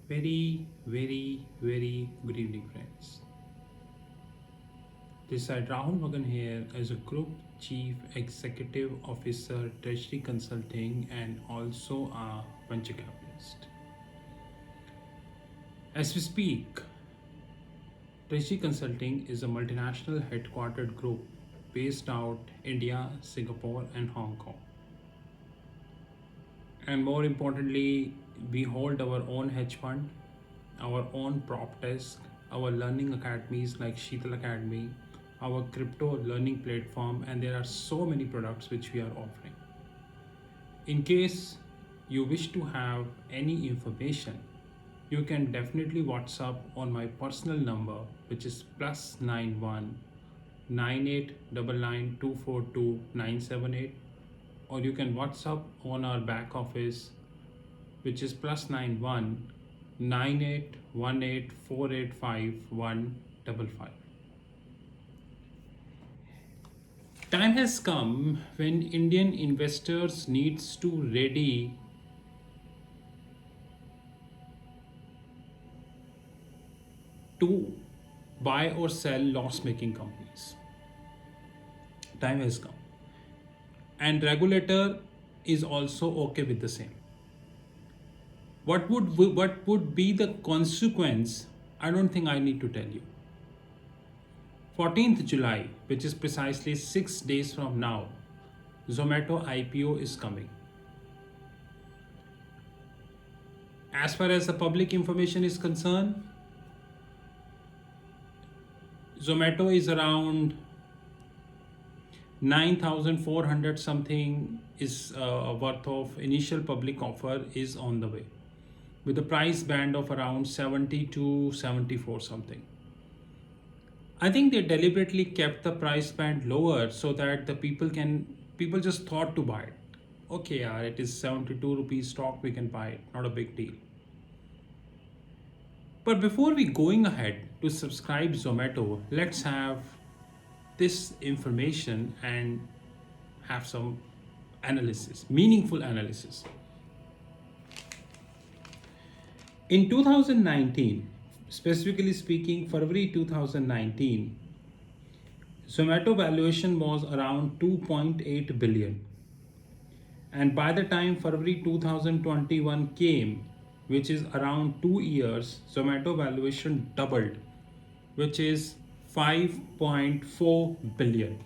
Very good evening, friends. This side Rahul Magan here as a Group Chief Executive Officer, Treasury Consulting, and also a venture capitalist. As we speak, Treasury Consulting is a multinational headquartered group based out India, Singapore, and Hong Kong. And more importantly, we hold our own hedge fund, our own prop desk, our learning academies like Sheetal Academy, our crypto learning platform, and there are so many products which we are offering. In case you wish to have any information, you can definitely WhatsApp on my personal number, which is +91 9899242978, or you can WhatsApp on our back office, which is +91 9818485155. Time has come when Indian investors needs to ready to buy or sell loss-making companies. Time has come, and regulator is also okay with the same. What would be the consequence? I don't think I need to tell you. 14th July, which is precisely 6 days from now, Zomato IPO is coming. As far as the public information is concerned, Zomato is around 9,400 something is worth of initial public offer is on the way, with a price band of around 70 to 74 something. I think they deliberately kept the price band lower so that the people just thought to buy it. Okay, yeah, it is 72 rupees stock, we can buy it, not a big deal. But before we going ahead to subscribe Zomato, let's have this information and have some analysis, meaningful analysis. In 2019, specifically speaking, February 2019, Zomato valuation was around 2.8 billion. And by the time February 2021 came, which is around 2 years, Zomato valuation doubled, which is 5.4 billion.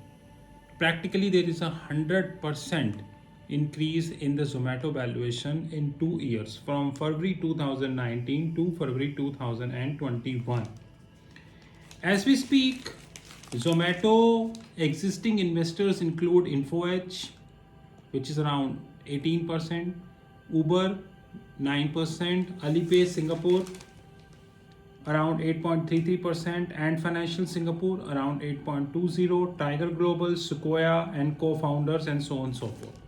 Practically, there is 100% increase in the Zomato valuation in 2 years, from February 2019 to February 2021. As we speak, Zomato existing investors include InfoEdge, which is around 18%, Uber 9%, Alipay Singapore around 8.33%, and Financial Singapore around 8.20%, Tiger Global, Sequoia, and co-founders, and so on and so forth.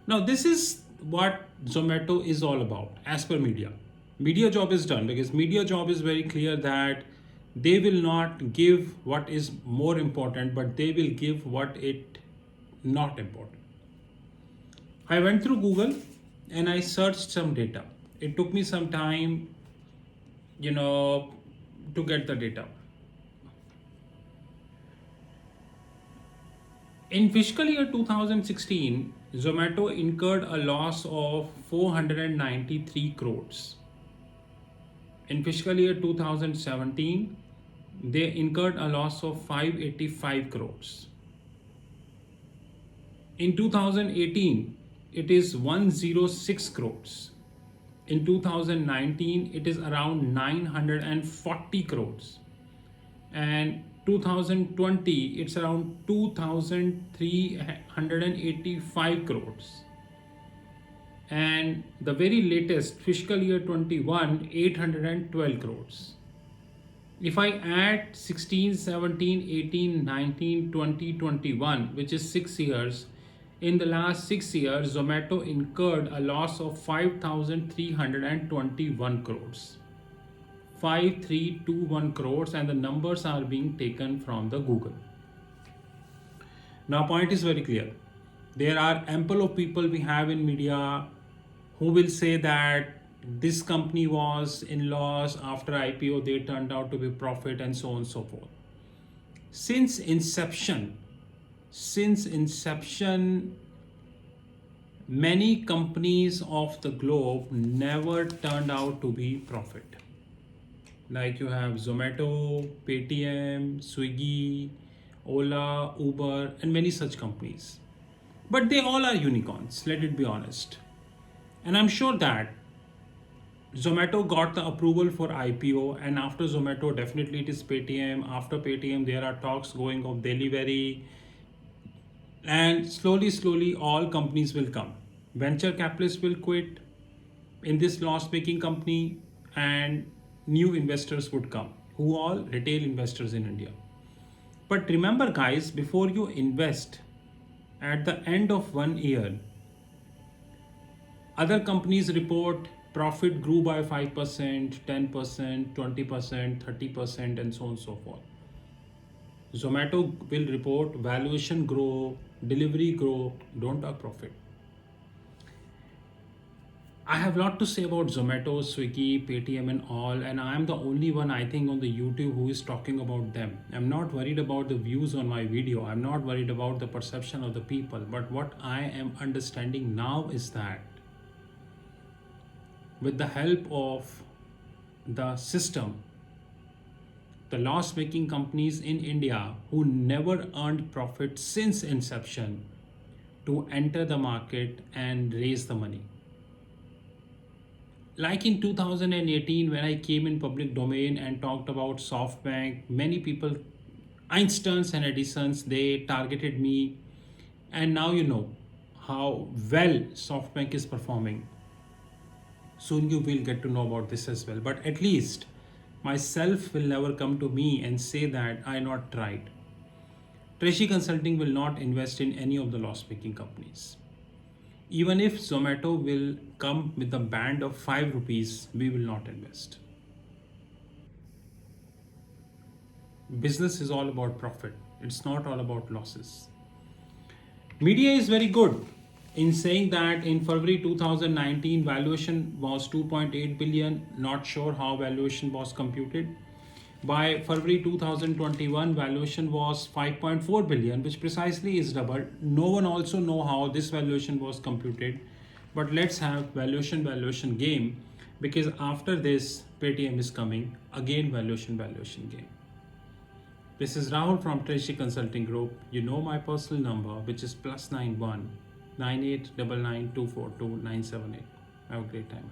Now, this is what Zomato is all about as per media. Media job is done, because media job is very clear that they will not give what is more important, but they will give what it not important. I went through Google and I searched some data. It took me some time, to get the data. In fiscal year 2016, Zomato incurred a loss of 493 crores. In fiscal year 2017, they incurred a loss of 585 crores. In 2018, it is 106 crores. In 2019, it is around 940 crores. And 2020, it's around 2,385 crores. And the very latest, fiscal year 21, 812 crores. If I add 16, 17, 18, 19, 20, 21, which is 6 years, in the last 6 years, Zomato incurred a loss of 5,321 crores. 5,321 crores, and the numbers are being taken from the Google. Now, point is very clear. There are ample of people we have in media who will say that this company was in loss. After IPO, they turned out to be profit, and so on and so forth. Since inception, many companies of the globe never turned out to be profit. Like you have Zomato, Paytm, Swiggy, Ola, Uber, and many such companies. But they all are unicorns, let it be honest. And I'm sure that Zomato got the approval for IPO, and after Zomato, definitely it is Paytm. After Paytm, there are talks going of delivery, and slowly, all companies will come. Venture capitalists will quit in this loss-making company, and new investors would come, who all retail investors in India. But remember, guys, before you invest, at the end of 1 year, other companies report profit grew by 5%, 10%, 20%, 30%, and so on and so forth. Zomato will report valuation grow, delivery grow, don't talk profit. I have a lot to say about Zomato, Swiggy, Paytm, and all, and I am the only one, I think, on the YouTube who is talking about them. I'm not worried about the views on my video. I'm not worried about the perception of the people. But what I am understanding now is that with the help of the system, the loss-making companies in India who never earned profit since inception to enter the market and raise the money. Like in 2018, when I came in public domain and talked about SoftBank, many people, Einsteins and Edisons, they targeted me. And now you know how well SoftBank is performing. Soon you will get to know about this as well. But at least myself will never come to me and say that I not tried. Treasury Consulting will not invest in any of the loss-making companies. Even if Zomato will come with a band of 5 rupees, we will not invest. Business is all about profit. It's not all about losses. Media is very good in saying that in February 2019, valuation was 2.8 billion. Not sure how valuation was computed. By February 2021, valuation was 5.4 billion, which precisely is double. No one also know how this valuation was computed, but let's have valuation game, because after this Paytm is coming, again valuation game. This is Rahul from Treasury Consulting Group. You know my personal number, which is +91 9899 242 978. Have a great time.